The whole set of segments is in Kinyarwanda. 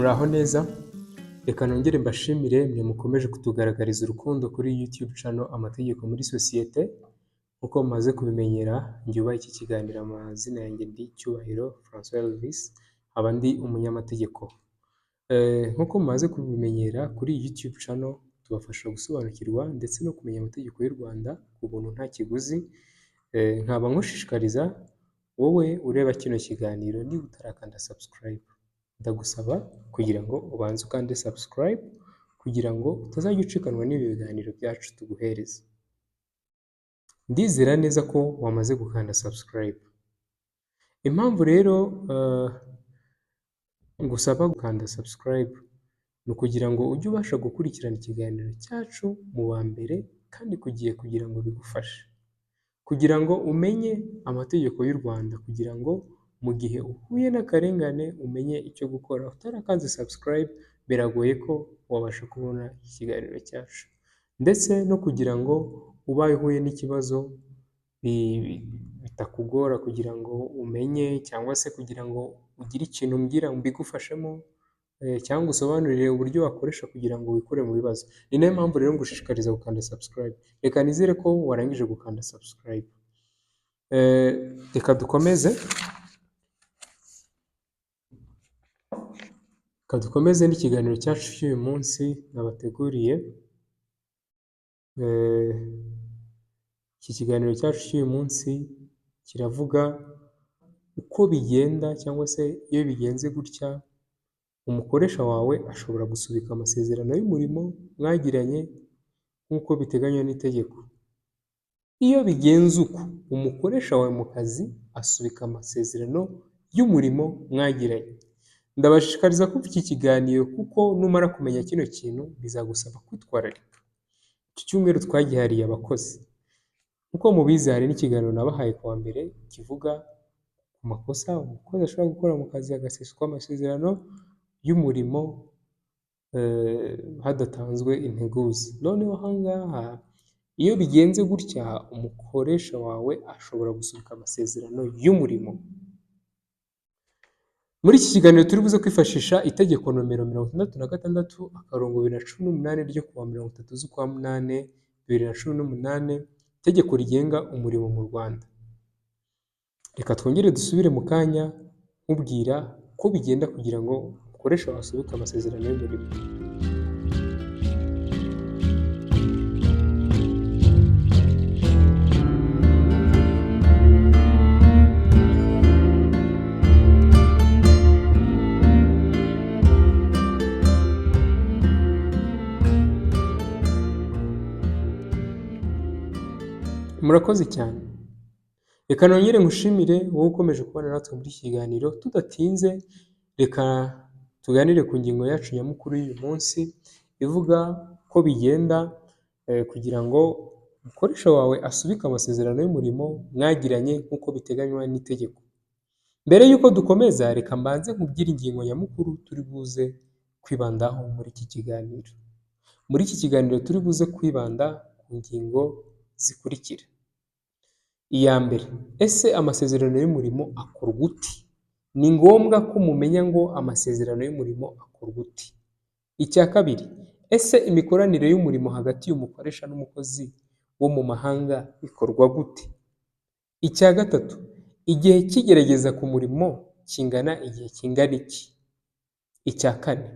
muraho neza, reka nongere mbashimire mwe mukomeje kutugaragariza urukundo kuri YouTube channel Amategeko muri Sosiyete. Nk'uko mumaze kubimenyera, njye ubaha iki kiganiro amazina yanjye ndi Cyubahiro François Elvis, aba ndi umunyamategeko. Nk'uko mumaze kubimenyera kuri YouTube channel tubafasha gusobanukirwa ndetse no kumenya amategeko y'u Rwanda ku buntu nta kiguzi. Nkaba nkushishikariza wowe ureba kino kiganiro niba utarakanda subscribe, ndagusaba kugira ngo ubanze ukande subscribe kugira ngo utazajya ucikanwa n'ibi biganiro byacu tuguhereza. Ndizera neza ko wamaze gukanda subscribe. Impamvu rero ngusaba gukanda subscribe ni ukugira ngo ujye ubasha gukurikirana ikiganiro cyacu mu wa mbere kandi kugira ngo bigufashe, kugira ngo umenye amategeko y'u Rwanda, kugira ngo mu gihe uhuye n'akarengane umenye icyo gukora. Utarakanze subscribe biragoye ko wabasha kubona ikiganiro cyacu, ndetse no kugira ngo ubaye uhuye n'ikibazo bitakugora kugira ngo umenye, cyangwa se kugira ngo ugire ikintu umbwira mbigufashemo, cyangwa usobanurire uburyo wakoresha kugira ngo wikure mu bibazo. Ni nayo mpamvu rero ngushishikariza gukanda subscribe. Reka nizere ko warangije gukanda subscribe. Reka dukomeze n'ikiganiro cyacu cy'uyu munsi nabateguriye. Iki kiganiro cyacu cy'uyu munsi kiravuga uko bigenda, cyangwa se iyo bigenze gutya umukoresha wawe ashobora gusubika amasezerano y'umurimo mwagiranye nk'uko biteganywa n'itegeko. Iyo bigenze uko umukoresha wawe mu kazi asubika amasezerano y'umurimo mwagiranye, ndabashishikariza kumva iki kiganiro kuko numara kumenya kino kintu bizagusaba kwitwararika. Iki cyumweru twagihariye abakozi. Nk'uko mubizi hari n'ikiganiro nabahaye ku wa mbere kivuga ku makosa umukozi ashobora gukora mu kazi agaseswa amasezerano y'umurimo hadatanzwe integuza. Noneho aha ngaha iyo bigenze gutya umukoresha wawe ashobora gusubika amasezerano y'umurimo. Muri iki kiganiro turi buze kwifashisha itegeko nomero 66/2018 ryo kuwa 30/8/2018, itegeko rigenga umurimo mu Rwanda. Reka twongere dusubire mu kanya nkubwira ko bigenda kugira ngo umukoresha wawe asubike amasezerano y'umurimo. Murakoze cyane. Reka nongere nkushimire wowe ukomeje kubana natwe muri iki kiganiro. Tudatinze reka tuganire ku ngingo yacu nyamukuru y'uyu munsi ivuga ko bigenda kugira ngo umukoresha wawe asubike amasezerano y'umurimo mwagiranye nk'uko biteganywa n'itegeko. Mbere y'uko dukomeza reka mbanze nkubwire ingingo nyamukuru turi buze kwibandaho muri iki kiganiro. Muri iki kiganiro turi buze kwibanda ku ngingo zikurikira. Iya mbere, ese amasezerano y'umurimo akorwa ute? Ni ngombwa ko mumenya ngo amasezerano y'umurimo akorwa ute. Icya kabiri, ese imikoranire y'umurimo hagati y'umukoresha n'umukozi wo mu mahanga bikorwa gute? Icya gatatu, igihe cy'igerageza ku murimo kingana igihe kingana iki? Icya kane,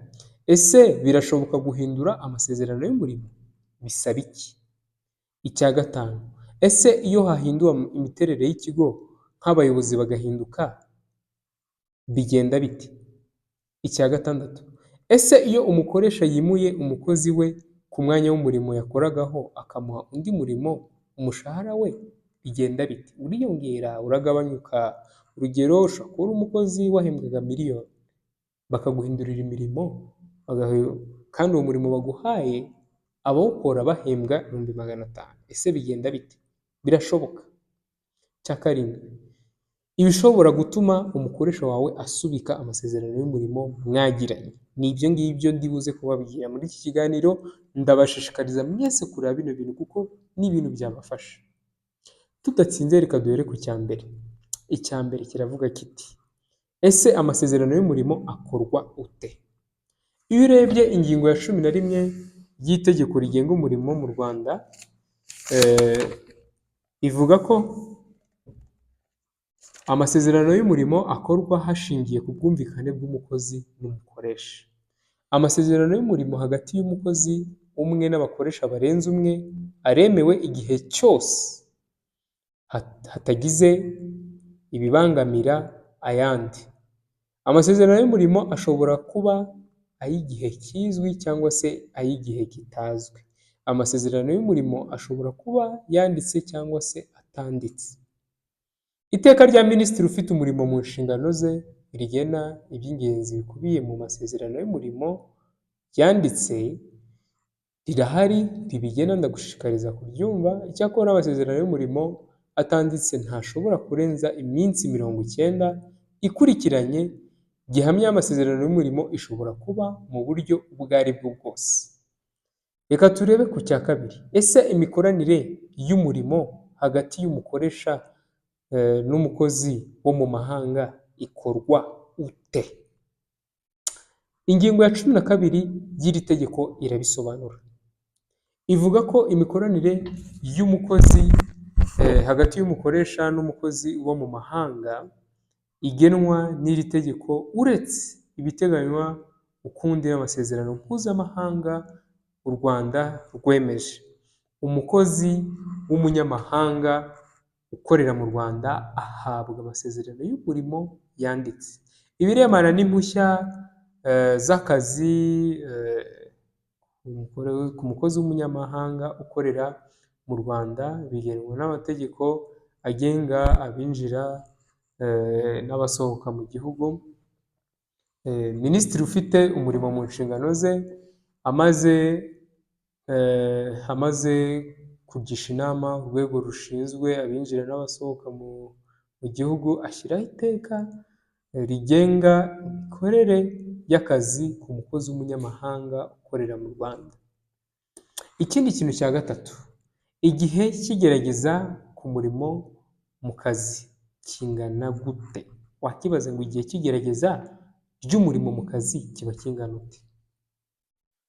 ese birashoboka guhindura amasezerano y'umurimo? Bisaba iki? Icya gatanu, ese iyo hahinduwe imiterere y'ikigo nk'abayobozi bagahinduka bigenda bite? Icya gatandatu, ese iyo umukoresha yimuye umukozi we ku mwanya w'umurimo yakoragaho akamuha undi murimo, umushahara we bigenda bite? Uriyongera, uragabanyuka? Urugero, ushobora kuba uri umukozi wahembwaga miliyoni bakaguhindurira imirimo kandi uwo murimo baguhaye abawukora bahembwa 500,000. Ese bigenda bite? Birashoboka. Cya karindwi, ibishobora gutuma umukoresha wawe asubika amasezerano y'umurimo mwagiranye. Ni ibyo ngibyo ndibuze kubabwira muri iki kiganiro. Ndabashishikariza mwese kureba bino bintu kuko ni ibintu byabafasha. Tudatsinze reka duhere ku cya mbere. Icya mbere kiravuga kiti, ese amasezerano y'umurimo akorwa ute? Iyo urebye ingingo ya 11 y'itegeko rigenga umurimo mu Rwanda, ivuga ko amasezerano y'umurimo akorwa hashingiye ku bwumvikane bw'umukozi n'umukoresha. Amasezerano y'umurimo hagati y'umukozi umwe n'abakoresha barenze umwe aremewe igihe cyose hatagize ibibangamira ayandi. Amasezerano y'umurimo ashobora kuba ay'igihe kizwi cyangwa se ay'igihe kitazwi. Amasezerano y'umurimo ashobora kuba yanditse cyangwa se atanditse. Iteka rya Minisitiri ufite umurimo mu nshingano ze rigena iby'ingenzi bikubiye mu masezerano y'umurimo yanditse rirahari ribigena, ndagushishikariza kuryumva. Icyakora amasezerano y'umurimo atanditse ntashobora kurenza iminsi 90 ikurikiranye. Gihamya y'amasezerano y'umurimo ishobora kuba mu buryo ubwo ari bwo bwose. Reka turebe ku cya kabiri. Ese imikoranire y'umurimo hagati y'umukoresha n'umukozi wo mu mahanga ikorwa ute? Ingingo ya 12 y'iri tegeko irabisobanura. Ivuga ko imikoranire y'umukozi hagati y'umukoresha n'umukozi wo mu mahanga igenwa n'iri tegeko uretse ibiteganywa ukundi n'amasezerano mpuzamahanga u Rwanda rwemeje. Umukozi w'umunyamahanga ukorera mu Rwanda ahabwa amasezerano y'umurimo yanditse. Ibirebana n'impushya z'akazi ku mukozi w'umunyamahanga ukorera mu Rwanda bigenwa n'amategeko agenga abinjira n'abasohoka mu gihugu. Minisitiri ufite umurimo mu nshingano ze amaze kugisha inama urwego rushinzwe abinjira n'abasohoka mu gihugu, ashyiraho iteka rigenga imikorere y'akazi ku mukozi w'umunyamahanga ukorera mu Rwanda. Ikindi kintu cya gatatu, igihe cy'igerageza ku murimo mu kazi kingana gute? Wakibaza ngo igihe cy'igerageza ry'umurimo mu kazi kiba kingana ute?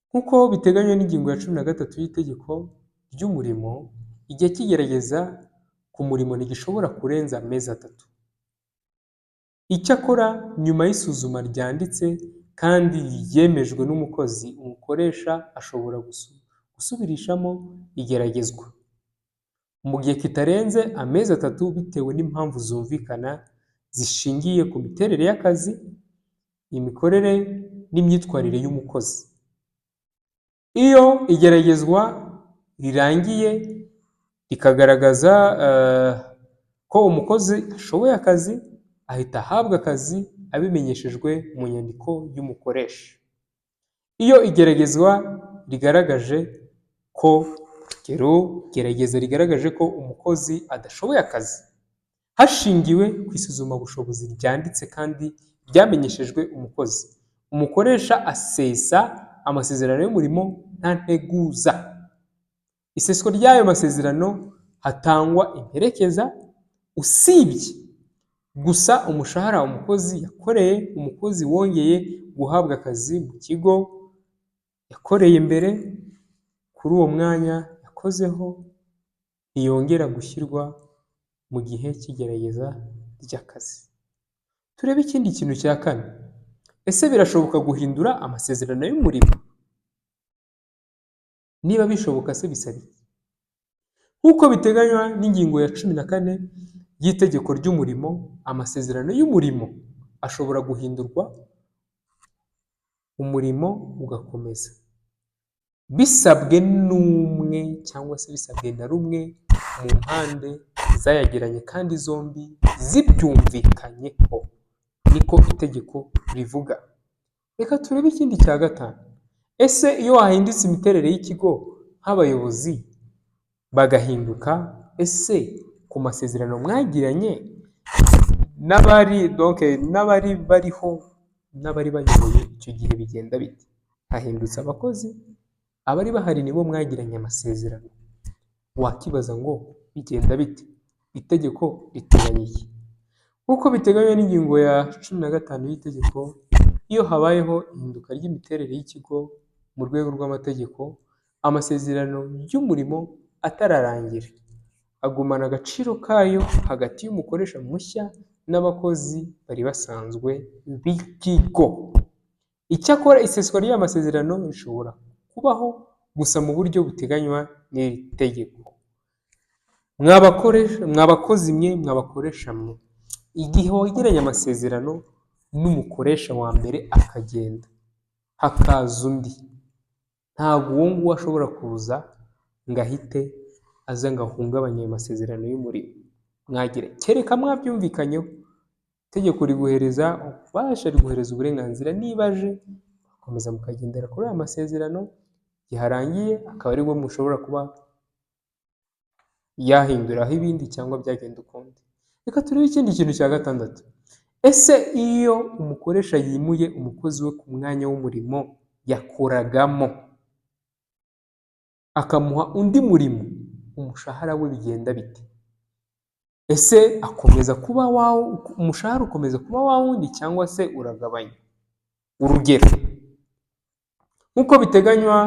Nk'uko biteganywa n'ingingo ya 13 y'itegeko ry'umurimo, igihe cy'igerageza ku murimo ntigishobora kurenza amezi 3. Icyakora nyuma y'isuzuma ryanditse kandi ryemejwe n'umukozi, umukoresha ashobora gusubirishamo igeragezwa mu gihe kitarenze amezi 3 bitewe n'impamvu zumvikana zishingiye ku miterere y'akazi, imikorere n'imyitwarire y'umukozi. Iyo igeragezwa rirangiye rikagaragaza ko umukozi ashoboye akazi, ahita ahabwa akazi abimenyeshejwe mu nyandiko y'umukoresha. Iyo igeragezwa rigaragaje ko igerageza rigaragaje ko umukozi adashoboye akazi hashingiwe ku isuzumabushobozi ryanditse kandi ryamenyeshejwe umukozi, umukoresha asesa amasezerano y'umurimo nta nteguza. Iseswa ry'ayo masezerano hatangwa imperekeza, usibye gusa umushahara umukozi yakoreye, umukozi wongeye guhabwa akazi mu kigo yakoreye mbere kuri uwo mwanya yakozeho ntiyongera gushyirwa mu gihe cy'igerageza ry'akazi. Turebe ikindi kintu cya kane. Ese birashoboka guhindura amasezerano y'umurimo? Niba bishoboka se bisaba iki? Nk'uko biteganywa n'ingingo ya 14 y'itegeko ry'umurimo, amasezerano y'umurimo ashobora guhindurwa umurimo ugakomeza bisabwe n'umwe cyangwa se bisabwe na rumwe mu mpande zayagiranye kandi zombi zibyumvikanyeho, niko itegeko rivuga. Reka turebe ikindi cya gatanu. Ese iyo wahindutse imiterere y'ikigo nk'abayobozi bagahinduka, ese ku masezerano mwagiranye n'abari bariho n'abari bayoboye icyo gihe bigenda bite? Hahindutse abakozi, abari bahari nibo mwagiranye amasezerano. Wakibaza ngo bigenda bite? Itegeko riteganya iki? Nk'uko biteganywa n'ingingo ya 15 y'itegeko iyo habayeho ihinduka ry'imiterere y'ikigo mu rwego rw'amategeko, amasezerano y'umurimo atararangira agumana agaciro kayo hagati y'umukoresha mushya n'abakozi bari basanzwe b'ikigo. Icyakora iseswa ry'aya masezerano rishobora kubaho gusa mu buryo buteganywa n'iri tegeko. Mwabakozi mwe, mwabakoresha mwe, igihe wegeranya amasezerano n'umukoresha wa mbere akagenda hakaza undi, ntabwo uwo nguwo ashobora kuza ngo ahite aza ngo ahungabanye ayo masezerano y'umurimo mwagiranye, kereka mwabyumvikanyeho. Itegeko riguhereza ububasha, riguhereza uburenganzira, niba aje mukomeza mukagendera kuri aya masezerano, igihe arangiye akaba aribwo mushobora kuba yahinduraho ibindi cyangwa byagenda ukundi. Reka turebe ikindi kintu cya gatandatu. Ese iyo umukoresha yimuye umukozi we ku mwanya w'umurimo yakoragamo akamuha undi murimo, umushahara we bigenda bite? Ese akomeza kuba wawo, umushahara ukomeza kuba wa wundi cyangwa se uragabanya? Urugero, nk'uko biteganywa,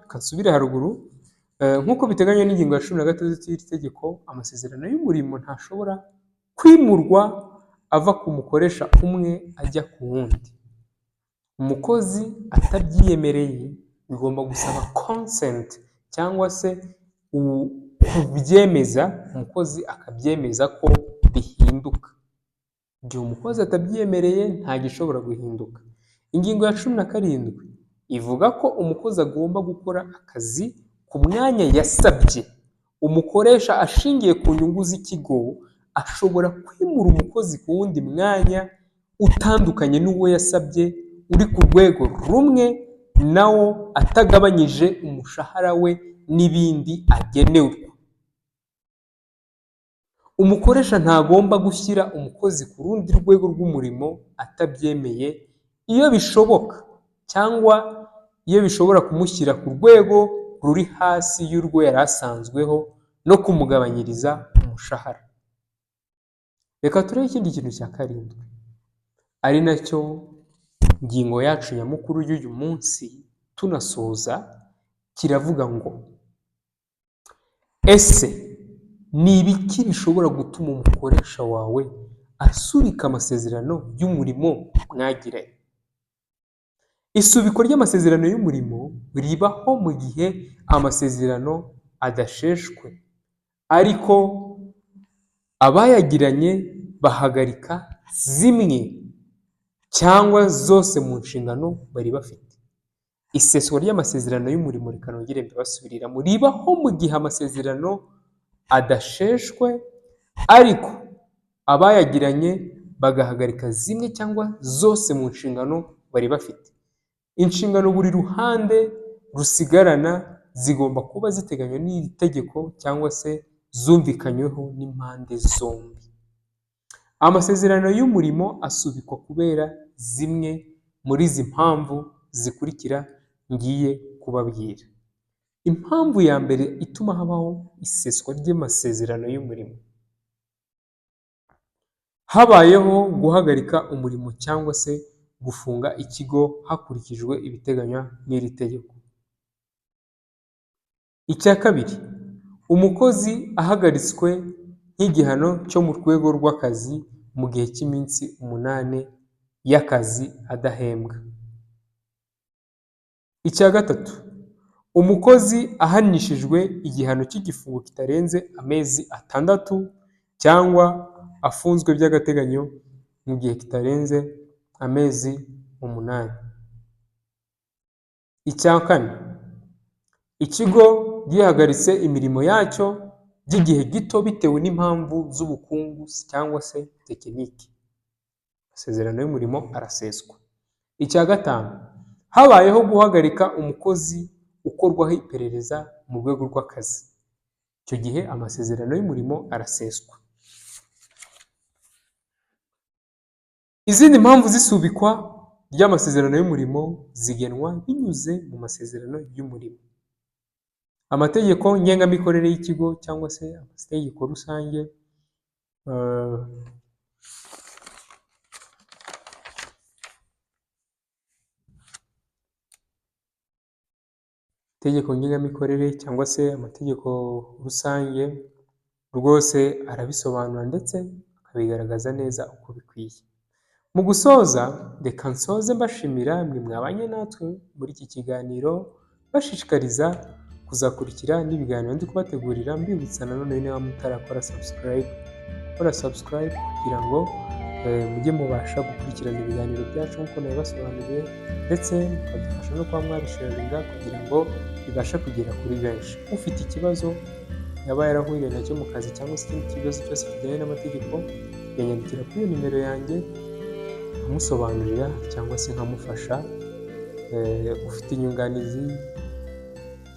kasubire haruguru, nk'uko biteganywa n'ingingo ya 16 y'iri tegeko, amasezerano y'umurimo ntashobora kwimurwa ava ku mukoresha umwe ajya ku wundi. Umukozi atabyiyemereye bigomba gusaba consent cyangwa se kubyemeza, umukozi akabyemeza ko bihinduka. Igihe umukozi atabyemereye nta gishobora guhinduka. Ingingo ya 17 ivuga ko umukozi agomba gukora akazi ku mwanya yasabye. Umukoresha ashingiye ku nyungu z'ikigo ashobora kwimura umukozi ku wundi mwanya utandukanye n'uwo yasabye, uri ku rwego rumwe nawo, atagabanyije umushahara we n'ibindi agenewe. Umukoresha ntagomba gushyira umukozi ku rundi rwego rw'umurimo atabyemeye, iyo bishoboka cyangwa iyo bishobora kumushyira ku rwego ruri hasi y'urwo yari asanzweho no kumugabanyiriza umushahara. Reka turebe ikindi kintu cya karindwi, ari nacyo ngingo yacu nyamukuru y'uyu munsi tunasoza, kiravuga ngo ese ni ibiki bishobora gutuma umukoresha wawe asubika amasezerano y'umurimo mwagiranye? Isubikwa ry'amasezerano y'umurimo ribaho mu gihe amasezerano adasheshwe, ariko abayagiranye bahagarika zimwe cyangwa zose mu nshingano bari bafite. Iseswa ry'amasezerano y'umurimo, reka nongere mbibasubiriramo, ribaho mu gihe amasezerano adasheshwe, ariko abayagiranye bagahagarika zimwe cyangwa zose mu nshingano bari bafite. Inshingano buri ruhande rusigarana zigomba kuba ziteganywa n'iri tegeko cyangwa se zumvikanyweho n'impande zombi. Amasezerano y'umurimo asubikwa kubera zimwe muri izi mpamvu zikurikira ngiye kubabwira. Impamvu ya mbere ituma habaho iseswa ry'amasezerano y'umurimo: habayeho guhagarika umurimo cyangwa se gufunga ikigo hakurikijwe ibiteganywa n'iri tegeko. Icya kabiri, umukozi ahagaritswe nk'igihano cyo mu rwego rw'akazi mu gihe cy'iminsi 8 y'akazi adahembwa. Icya gatatu, umukozi ahanishijwe igihano cy'igifungo kitarenze amezi 6 cyangwa afunzwe by'agateganyo mu gihe kitarenze amezi 8. Icya kane, ikigo gihagaritse imirimo yacyo by'igihe gito bitewe n'impamvu z'ubukungu cyangwa se tekiniki, amasezerano y'umurimo araseswa. Icya gatanu, habayeho guhagarika umukozi ukorwaho iperereza mu rwego rw'akazi, icyo gihe amasezerano y'umurimo araseswa. Izindi mpamvu z'isubikwa ry'amasezerano y'umurimo zigenwa binyuze mu masezerano y'umurimo. Amategeko ngengamikorere y'ikigo cyangwa se amategeko rusange, itegeko ngengamikorere cyangwa se amategeko rusange, rwose arabisobanura ndetse akabigaragaza neza uko bikwiye. Mu gusoza, reka nsoze mbashimira mwe mwabanye natwe muri iki kiganiro, bashishikariza kuzakurikira n'ibiganiro ndi kubategurira, mbibutsa nanone niba mutarakora subscribe, gukora subscribe kugira ngo mujye mubasha gukurikirana ibiganiro byacu nk'uko nabibasobanuriye, ndetse mukadufasha no kuba mwabisharinga kugira ngo bibashe kugera kuri benshi. Ufite ikibazo yaba yarahuye nacyo mu kazi cyangwa se ikindi kibazo cyose kijyanye n'amategeko, yanyandikira kuri iyo nimero yanjye nkamusobanurira cyangwa se nkamufasha. Ufite inyunganizi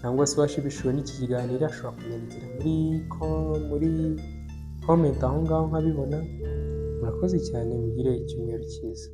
cyangwa se washimishijwe n'iki kiganiro ashobora kunyandikira muri comment aho ngaho nkabibona. Murakoze cyane, mugire icyumweru cyiza.